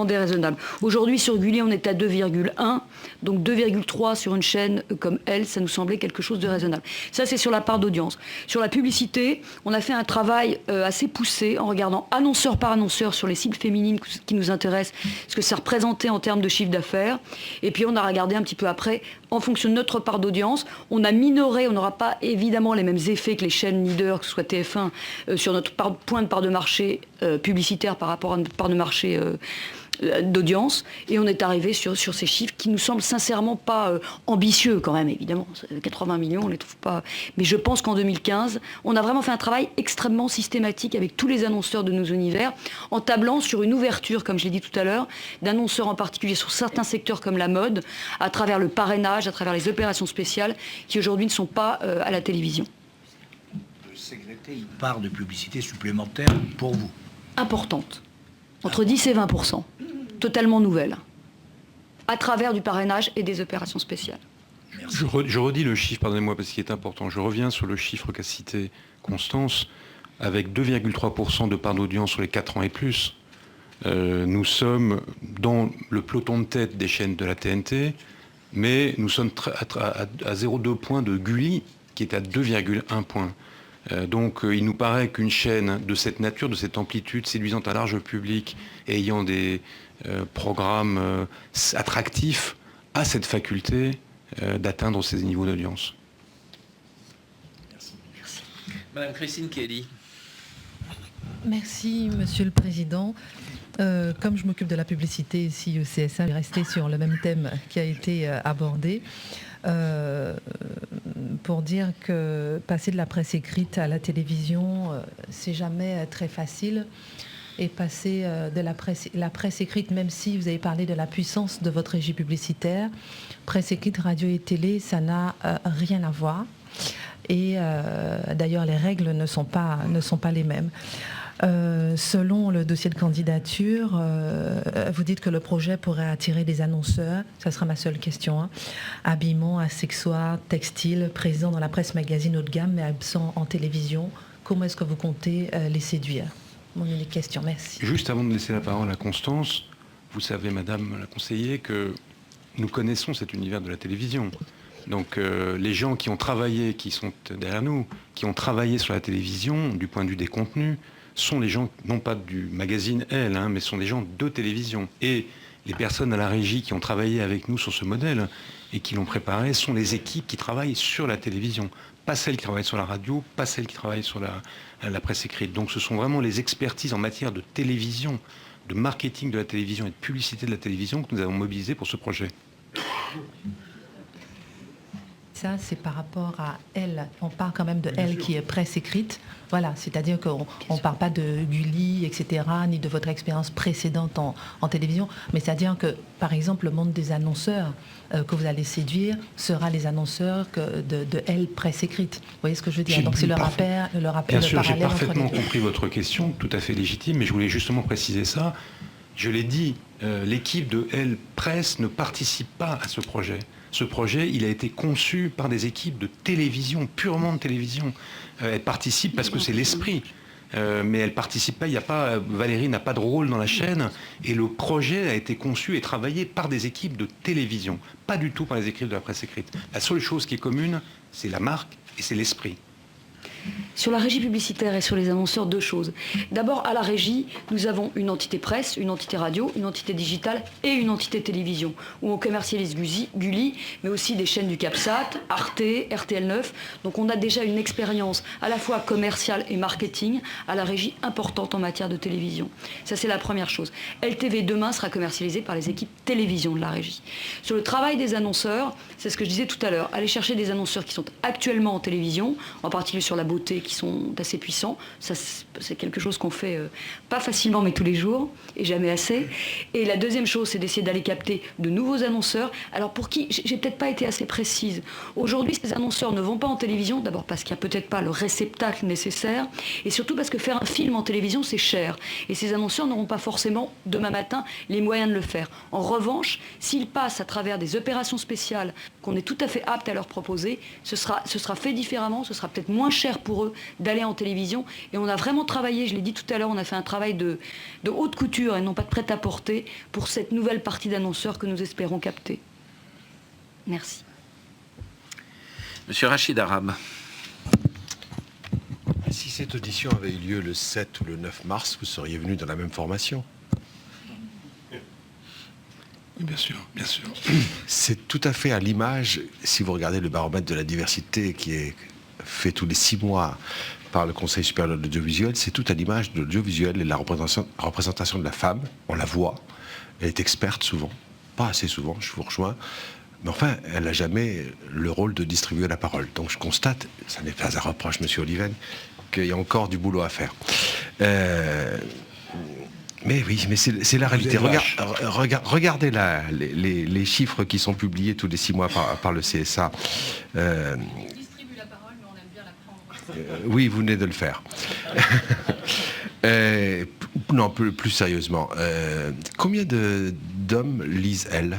déraisonnable. Aujourd'hui, sur Gulli, on est à 2,1, donc 2,3 sur une chaîne comme Elle, ça nous semblait quelque chose de raisonnable. Ça, c'est sur la part d'audience. Sur la publicité, on a fait un travail assez poussé en regardant annonceur par annonceur sur les cibles féminines qui nous intéressent, ce que ça représentait en termes de chiffre d'affaires. Et puis, on a regardé un petit peu après, en fonction de notre part d'audience, on a minoré, on n'aura pas évidemment les mêmes effets que les chaînes leaders, que ce soit TF1, sur notre point de part de marché publicitaire par rapport à notre part de marché d'audience. Et on est arrivé sur ces chiffres qui nous semblent sincèrement pas ambitieux quand même, évidemment. 80 millions, on ne les trouve pas. Mais je pense qu'en 2015, on a vraiment fait un travail extrêmement systématique avec tous les annonceurs de nos univers, en tablant sur une ouverture, comme je l'ai dit tout à l'heure, d'annonceurs en particulier sur certains secteurs comme la mode, à travers le parrainage, à travers les opérations spéciales, qui aujourd'hui ne sont pas à la télévision. De sécréter une part de publicité supplémentaire pour vous? Importante. Entre 10 et 20%. Totalement nouvelle. À travers du parrainage et des opérations spéciales. Je redis le chiffre, pardonnez-moi, parce qu'il est important. Je reviens sur le chiffre qu'a cité Constance. Avec 2,3% de part d'audience sur les 4 ans et plus, nous sommes dans le peloton de tête des chaînes de la TNT, mais nous sommes à 0,2 points de Gulli, qui est à 2,1 points. Donc il nous paraît qu'une chaîne de cette nature, de cette amplitude, séduisant un large public et ayant des programmes attractifs, a cette faculté d'atteindre ces niveaux d'audience. Merci. Madame Christine Kelly. Merci, Monsieur le Président. Comme je m'occupe de la publicité ici au CSA, je vais rester sur le même thème qui a été abordé. Pour dire que passer de la presse écrite à la télévision, c'est jamais très facile. Et passer de la presse écrite, même si vous avez parlé de la puissance de votre régie publicitaire, presse écrite, radio et télé, ça n'a rien à voir. Et d'ailleurs, les règles ne sont pas les mêmes. Selon le dossier de candidature, vous dites que le projet pourrait attirer des annonceurs, ça sera ma seule question, hein. Habillement, accessoires, textiles, présents dans la presse magazine haut de gamme mais absents en télévision. Comment est-ce que vous comptez les séduire? Mon unique question, merci. Juste avant de laisser la parole à Constance, vous savez, Madame la conseillère, que nous connaissons cet univers de la télévision. Donc les gens qui ont travaillé, qui sont derrière nous, qui ont travaillé sur la télévision, du point de vue des contenus, sont les gens, non pas du magazine Elle, mais sont des gens de télévision. Et les personnes à la régie qui ont travaillé avec nous sur ce modèle et qui l'ont préparé sont les équipes qui travaillent sur la télévision. Pas celles qui travaillent sur la radio, pas celles qui travaillent sur la presse écrite. Donc ce sont vraiment les expertises en matière de télévision, de marketing de la télévision et de publicité de la télévision que nous avons mobilisées pour ce projet. Ça, c'est par rapport à Elle. On parle quand même de Elle qui est presse écrite. Voilà, c'est-à-dire qu'on ne parle pas de Gulli, etc., ni de votre expérience précédente en télévision, mais c'est-à-dire que, par exemple, le monde des annonceurs que vous allez séduire sera les annonceurs de Elle presse écrite. Vous voyez ce que je veux dire? Donc c'est le rappel. Bien sûr, j'ai parfaitement compris votre question, tout à fait légitime, mais je voulais justement préciser ça. Je l'ai dit, l'équipe de Elle Presse ne participe pas à ce projet. Ce projet, il a été conçu par des équipes de télévision, purement de télévision. Elles participent parce que c'est l'esprit. Mais elle participe pas, Valérie n'a pas de rôle dans la chaîne, et le projet a été conçu et travaillé par des équipes de télévision, pas du tout par les équipes de la presse écrite. La seule chose qui est commune, c'est la marque et c'est l'esprit. Sur la régie publicitaire et sur les annonceurs, deux choses. D'abord, à la régie, nous avons une entité presse, une entité radio, une entité digitale et une entité télévision, où on commercialise Gulli, mais aussi des chaînes du CapSat, Arte, RTL9. Donc on a déjà une expérience à la fois commerciale et marketing à la régie importante en matière de télévision. Ça, c'est la première chose. LTV demain sera commercialisé par les équipes télévision de la régie. Sur le travail des annonceurs, c'est ce que je disais tout à l'heure, aller chercher des annonceurs qui sont actuellement en télévision, en particulier sur la beauté, qui sont assez puissants. Ça, c'est quelque chose qu'on fait pas facilement, mais tous les jours, et jamais assez. Et la deuxième chose, c'est d'essayer d'aller capter de nouveaux annonceurs. Alors pour qui, j'ai peut-être pas été assez précise. Aujourd'hui, ces annonceurs ne vont pas en télévision, d'abord parce qu'il n'y a peut-être pas le réceptacle nécessaire, et surtout parce que faire un film en télévision, c'est cher. Et ces annonceurs n'auront pas forcément, demain matin, les moyens de le faire. En revanche, s'ils passent à travers des opérations spéciales qu'on est tout à fait apte à leur proposer, ce sera fait différemment, ce sera peut-être moins cher pour eux d'aller en télévision. Et on a vraiment travaillé, je l'ai dit tout à l'heure, on a fait un travail de haute couture et non pas de prêt-à-porter pour cette nouvelle partie d'annonceurs que nous espérons capter. Merci. Monsieur Rachid Arabe. Si cette audition avait eu lieu le 7 ou le 9 mars, vous seriez venu dans la même formation. Oui, bien sûr, bien sûr. C'est tout à fait à l'image, si vous regardez le baromètre de la diversité qui est fait tous les 6 mois par le Conseil supérieur de l'audiovisuel, c'est tout à l'image de l'audiovisuel et de la représentation de la femme. On la voit, elle est experte souvent, pas assez souvent, je vous rejoins, mais enfin, elle n'a jamais le rôle de distribuer la parole. Donc je constate, ça n'est pas un reproche, monsieur Oliven, qu'il y a encore du boulot à faire. Mais oui, mais c'est la réalité. Regardez les chiffres qui sont publiés tous les 6 mois par le CSA. Oui, vous venez de le faire. Non, plus sérieusement, combien d'hommes lisent Elle ?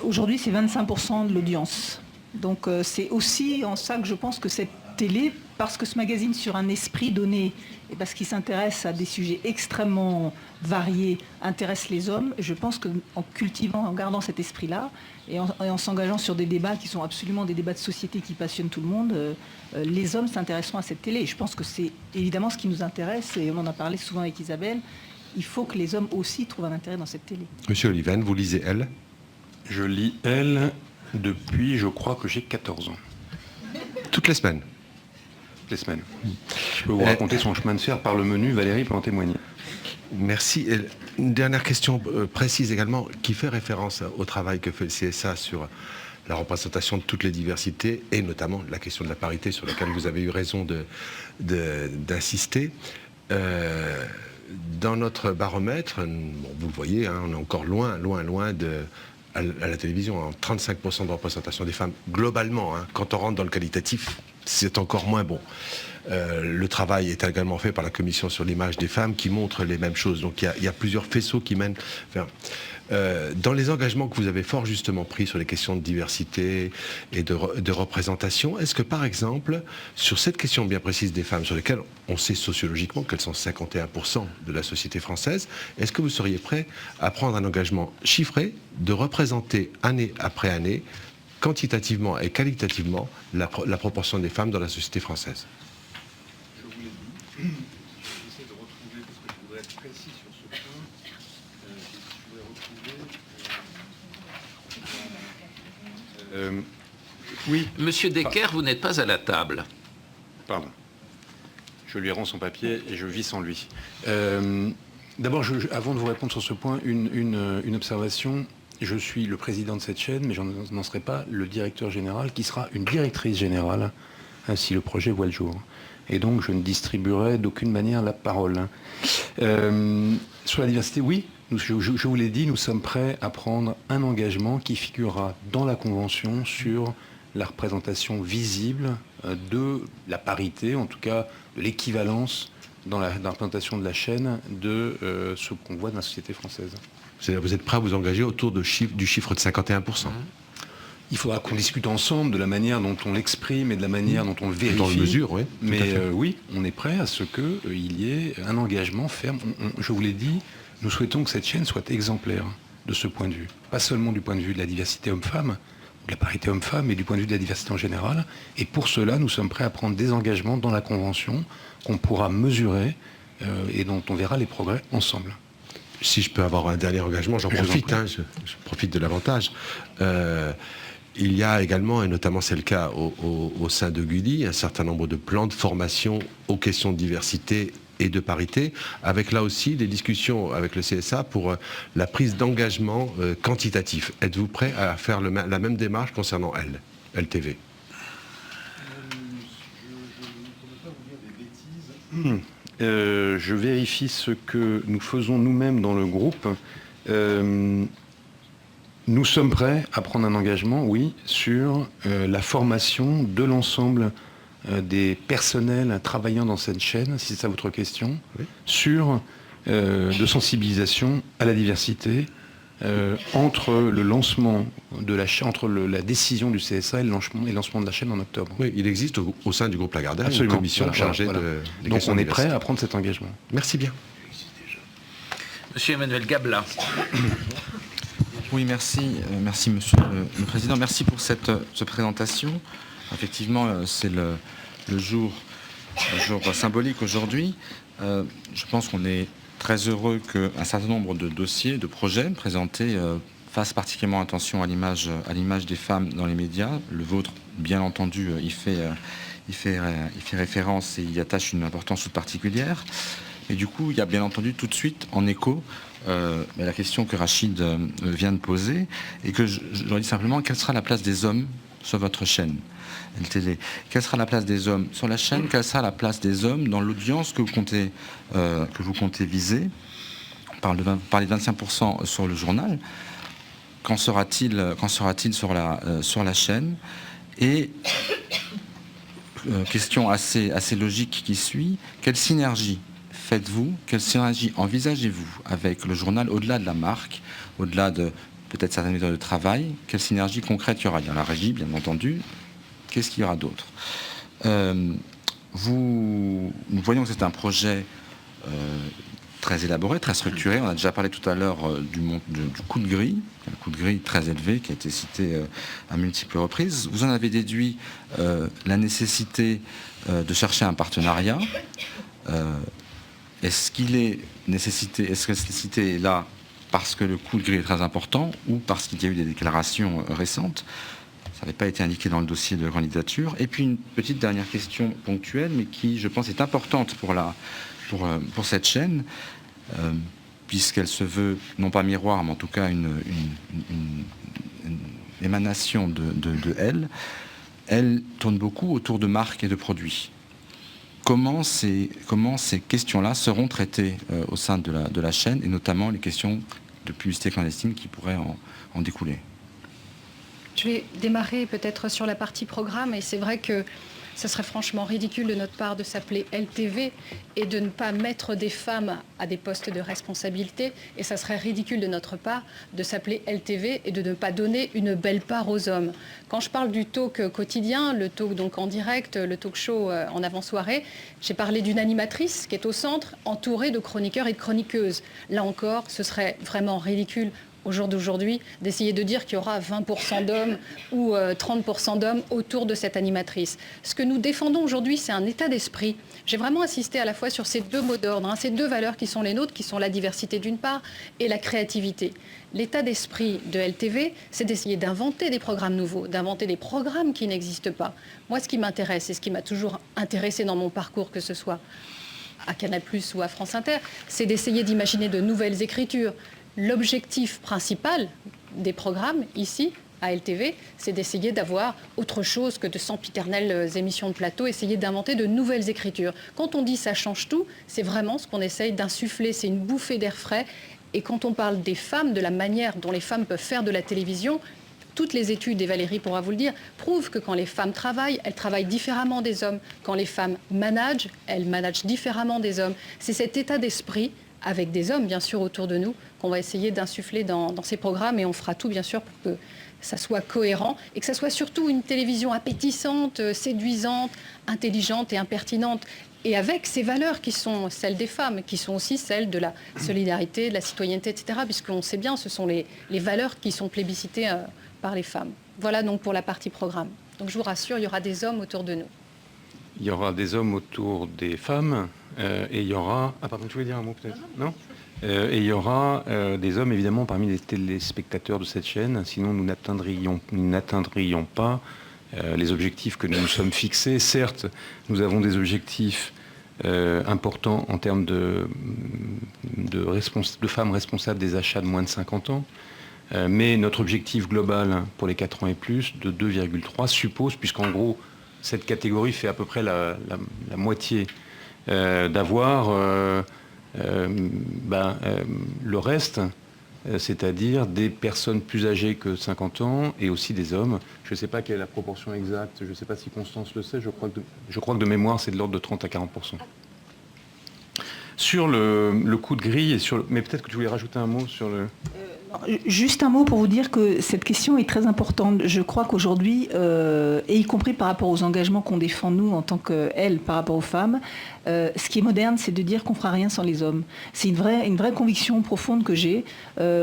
Aujourd'hui, c'est 25% de l'audience. Donc c'est aussi en ça que je pense que cette télé, parce que ce magazine sur un esprit donné, et parce qu'il s'intéresse à des sujets extrêmement variés, intéresse les hommes, je pense qu'en cultivant, en gardant cet esprit-là, et en s'engageant sur des débats qui sont absolument des débats de société qui passionnent tout le monde, les hommes s'intéresseront à cette télé. Et je pense que c'est évidemment ce qui nous intéresse, et on en a parlé souvent avec Isabelle, il faut que les hommes aussi trouvent un intérêt dans cette télé. Monsieur Oliven, vous lisez Elle ? Je lis Elle depuis, je crois que j'ai 14 ans. Toutes les semaines ? Toutes les semaines. Je peux vous raconter son chemin de fer par le menu, Valérie peut en témoigner. Merci. Une dernière question précise également, qui fait référence au travail que fait le CSA sur la représentation de toutes les diversités, et notamment la question de la parité sur laquelle vous avez eu raison d'insister. Dans notre baromètre, bon, vous le voyez, hein, on est encore loin à la télévision, 35% de représentation des femmes globalement. Hein. Quand on rentre dans le qualitatif, c'est encore moins bon. Le travail est également fait par la Commission sur l'image des femmes qui montre les mêmes choses. Donc il y a plusieurs faisceaux qui mènent vers... dans les engagements que vous avez fort justement pris sur les questions de diversité et de représentation, est-ce que par exemple, sur cette question bien précise des femmes, sur lesquelles on sait sociologiquement qu'elles sont 51% de la société française, est-ce que vous seriez prêt à prendre un engagement chiffré de représenter année après année, quantitativement et qualitativement, la proportion des femmes dans la société française ? Je vous l'ai dit. J'essaie de retrouver, parce que je voudrais être précis sur ce point. Oui. Monsieur Decker, vous n'êtes pas à la table. Pardon. Je lui rends son papier et je vis sans lui. D'abord, avant de vous répondre sur ce point, une observation. Je suis le président de cette chaîne, mais je n'en serai pas le directeur général, qui sera une directrice générale, si le projet voit le jour. Et donc, je ne distribuerai d'aucune manière la parole. Sur la diversité, oui, je vous l'ai dit, nous sommes prêts à prendre un engagement qui figurera dans la Convention sur la représentation visible de la parité, en tout cas de l'équivalence dans la représentation de la chaîne de ce qu'on voit dans la société française. Vous êtes prêt à vous engager autour du chiffre de 51% ? Il faudra qu'on discute ensemble de la manière dont on l'exprime et de la manière dont on le vérifie. Dans le mesure, oui. Mais oui, on est prêt à ce qu'il y ait un engagement ferme. Je vous l'ai dit, nous souhaitons que cette chaîne soit exemplaire de ce point de vue. Pas seulement du point de vue de la diversité homme-femme, de la parité homme-femme, mais du point de vue de la diversité en général. Et pour cela, nous sommes prêts à prendre des engagements dans la Convention qu'on pourra mesurer et dont on verra les progrès ensemble. Si je peux avoir un dernier engagement, j'en profite, je profite de l'avantage. Il y a également, et notamment c'est le cas au sein de Gulli, un certain nombre de plans de formation aux questions de diversité et de parité, avec là aussi des discussions avec le CSA pour la prise d'engagement quantitatif. Êtes-vous prêt à faire la même démarche concernant LTV? Je vérifie ce que nous faisons nous-mêmes dans le groupe. Nous sommes prêts à prendre un engagement, oui, sur la formation de l'ensemble des personnels travaillant dans cette chaîne, si c'est ça votre question, oui. Sur de sensibilisation à la diversité entre le lancement de la chaîne, entre la décision du CSA et le lancement de la chaîne en octobre. Oui, il existe au sein du groupe Lagardère une commission chargée des Donc on est prêt à prendre cet engagement. Merci bien. Monsieur Emmanuel Gabla. Oui, merci Monsieur le Président. Merci pour cette présentation. Effectivement, c'est le jour symbolique aujourd'hui. Je pense qu'on est très heureux qu'un certain nombre de dossiers, de projets présentés fassent particulièrement attention à l'image des femmes dans les médias. Le vôtre, bien entendu, y fait référence et y attache une importance toute particulière. Et du coup, il y a bien entendu tout de suite en écho la question que Rachid vient de poser, et que je leur dis simplement: quelle sera la place des hommes sur votre chaîne LTV? Quelle sera la place des hommes sur la chaîne? Quelle sera la place des hommes dans l'audience que vous comptez viser? On parle de 25% sur le journal. Qu'en sera-t-il sur la chaîne? Et question assez logique qui suit: quelle synergie faites-vous, quelle synergie envisagez-vous avec le journal au-delà de la marque, au-delà de peut-être certaines méthodes de travail? Quelle synergie concrète il y aura? Il y a la régie, bien entendu. Qu'est-ce qu'il y aura d'autre? Nous voyons que c'est un projet très élaboré, très structuré. On a déjà parlé tout à l'heure du coût de grille, un coût de grille très élevé qui a été cité à multiples reprises. Vous en avez déduit la nécessité de chercher un partenariat. Est-ce que la nécessité est là parce que le coût de grille est très important ou parce qu'il y a eu des déclarations récentes? Ça n'avait pas été indiqué dans le dossier de candidature. Et puis une petite dernière question ponctuelle, mais qui, je pense, est importante pour cette chaîne, puisqu'elle se veut, non pas miroir, mais en tout cas une émanation de elle. Elle tourne beaucoup autour de marques et de produits. Comment ces questions-là seront traitées au sein de la chaîne, et notamment les questions de publicité clandestine qui pourraient en découler? Je vais démarrer peut-être sur la partie programme, et c'est vrai que ce serait franchement ridicule de notre part de s'appeler LTV et de ne pas mettre des femmes à des postes de responsabilité, et ça serait ridicule de notre part de s'appeler LTV et de ne pas donner une belle part aux hommes. Quand je parle du talk quotidien, le talk donc en direct, le talk show en avant-soirée, j'ai parlé d'une animatrice qui est au centre, entourée de chroniqueurs et de chroniqueuses. Là encore, ce serait vraiment ridicule au jour d'aujourd'hui, d'essayer de dire qu'il y aura 20% d'hommes ou 30% d'hommes autour de cette animatrice. Ce que nous défendons aujourd'hui, c'est un état d'esprit. J'ai vraiment insisté à la fois sur ces deux mots d'ordre, ces deux valeurs qui sont les nôtres, qui sont la diversité d'une part et la créativité. L'état d'esprit de LTV, c'est d'essayer d'inventer des programmes nouveaux, d'inventer des programmes qui n'existent pas. Moi, ce qui m'intéresse et ce qui m'a toujours intéressé dans mon parcours, que ce soit à Canal+ ou à France Inter, c'est d'essayer d'imaginer de nouvelles écritures. L'objectif principal des programmes ici, à LTV, c'est d'essayer d'avoir autre chose que de sempiternelles émissions de plateau, essayer d'inventer de nouvelles écritures. Quand on dit ça change tout, c'est vraiment ce qu'on essaye d'insuffler, c'est une bouffée d'air frais. Et quand on parle des femmes, de la manière dont les femmes peuvent faire de la télévision, toutes les études, et Valérie pourra vous le dire, prouvent que quand les femmes travaillent, elles travaillent différemment des hommes. Quand les femmes managent, elles managent différemment des hommes. C'est cet état d'esprit, avec des hommes bien sûr autour de nous, qu'on va essayer d'insuffler dans ces programmes, et on fera tout bien sûr pour que ça soit cohérent et que ça soit surtout une télévision appétissante, séduisante, intelligente et impertinente. Et avec ces valeurs qui sont celles des femmes, qui sont aussi celles de la solidarité, de la citoyenneté, etc. Puisqu'on sait bien, ce sont les valeurs qui sont plébiscitées par les femmes. Voilà donc pour la partie programme. Donc je vous rassure, il y aura des hommes autour de nous. Il y aura des hommes autour des femmes et il y aura... Ah pardon, tu voulais dire un mot peut-être? Non, et il y aura des hommes évidemment parmi les téléspectateurs de cette chaîne, sinon nous n'atteindrions pas les objectifs que nous nous sommes fixés. Certes, nous avons des objectifs importants en termes de femmes responsables des achats de moins de 50 ans, mais notre objectif global pour les 4 ans et plus de 2,3 suppose, puisqu'en gros, cette catégorie fait à peu près la moitié, d'avoir le reste, c'est-à-dire des personnes plus âgées que 50 ans et aussi des hommes. Je ne sais pas quelle est la proportion exacte, je ne sais pas si Constance le sait, je crois que de mémoire c'est de l'ordre de 30 à 40%. Sur le coup de grille, mais peut-être que tu voulais rajouter un mot sur le... Juste un mot pour vous dire que cette question est très importante. Je crois qu'aujourd'hui, et y compris par rapport aux engagements qu'on défend nous en tant qu'elles par rapport aux femmes, ce qui est moderne, c'est de dire qu'on ne fera rien sans les hommes. C'est une vraie conviction profonde que j'ai.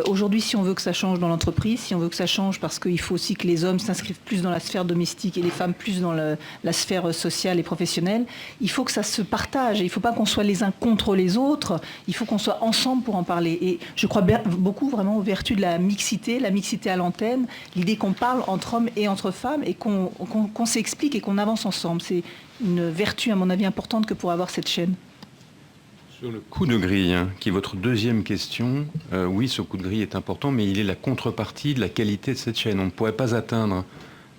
Aujourd'hui, si on veut que ça change dans l'entreprise, si on veut que ça change parce qu'il faut aussi que les hommes s'inscrivent plus dans la sphère domestique et les femmes plus dans la sphère sociale et professionnelle, il faut que ça se partage. Il ne faut pas qu'on soit les uns contre les autres, il faut qu'on soit ensemble pour en parler. Et je crois beaucoup vraiment aux vertus de la mixité à l'antenne, l'idée qu'on parle entre hommes et entre femmes et qu'on s'explique et qu'on avance ensemble. C'est une vertu, à mon avis, importante que pour avoir cette chaîne. Sur le coup de grille, qui est votre deuxième question, oui, ce coup de grille est important, mais il est la contrepartie de la qualité de cette chaîne. On ne pourrait pas atteindre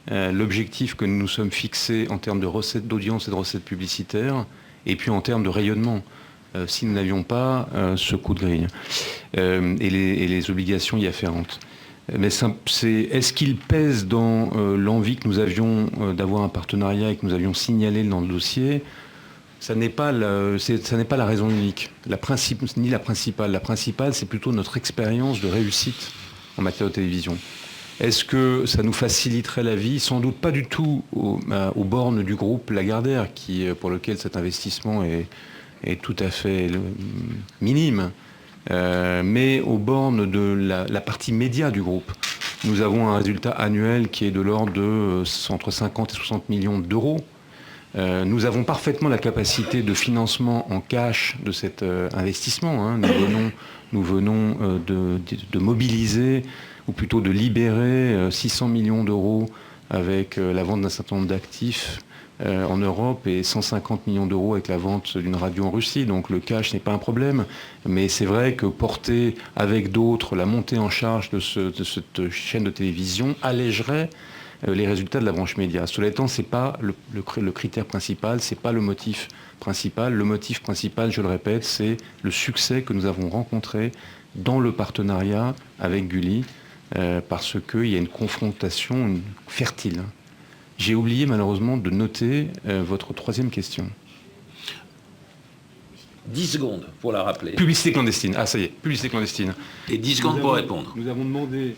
l'objectif que nous nous sommes fixés en termes de recettes d'audience et de recettes publicitaires, et puis en termes de rayonnement, si nous n'avions pas ce coup de grille et les obligations y afférentes. Mais est-ce qu'il pèse dans l'envie que nous avions d'avoir un partenariat et que nous avions signalé dans le dossier? Ça n'est pas la raison unique, ni la principale. La principale, c'est plutôt notre expérience de réussite en matière de télévision. Est-ce que ça nous faciliterait la vie? Sans doute pas du tout aux bornes du groupe Lagardère, pour lequel cet investissement est tout à fait minime. Mais aux bornes de la partie média du groupe. Nous avons un résultat annuel qui est de l'ordre de entre 50 et 60 millions d'euros. Nous avons parfaitement la capacité de financement en cash de cet investissement. Nous venons de mobiliser, ou plutôt de libérer 600 millions d'euros avec la vente d'un certain nombre d'actifs en Europe et 150 millions d'euros avec la vente d'une radio en Russie. Donc le cash n'est pas un problème, mais c'est vrai que porter avec d'autres la montée en charge de cette chaîne de télévision allégerait les résultats de la branche média. Cela étant, ce n'est pas le critère principal, ce n'est pas le motif principal. Le motif principal, je le répète, c'est le succès que nous avons rencontré dans le partenariat avec Gulli, parce qu'il y a une confrontation fertile. J'ai oublié malheureusement de noter votre troisième question. 10 secondes pour la rappeler. Publicité clandestine. Ah, ça y est, publicité clandestine. Et 10 secondes pour répondre. Nous avons demandé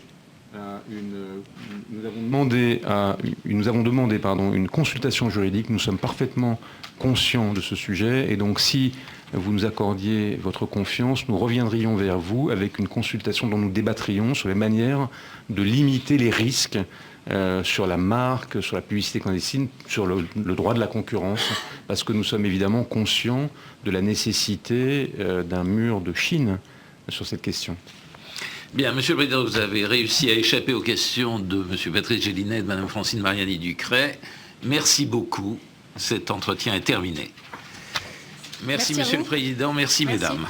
une consultation juridique. Nous sommes parfaitement conscients de ce sujet. Et donc, si vous nous accordiez votre confiance, nous reviendrions vers vous avec une consultation dont nous débattrions sur les manières de limiter les risques sur la marque, sur la publicité clandestine, sur le droit de la concurrence, parce que nous sommes évidemment conscients de la nécessité d'un mur de Chine sur cette question. Bien, Monsieur le Président, vous avez réussi à échapper aux questions de Monsieur Patrice Gélinet et de Madame Francine Mariani-Ducret. Merci beaucoup. Cet entretien est terminé. Merci Monsieur le Président. Merci. Mesdames.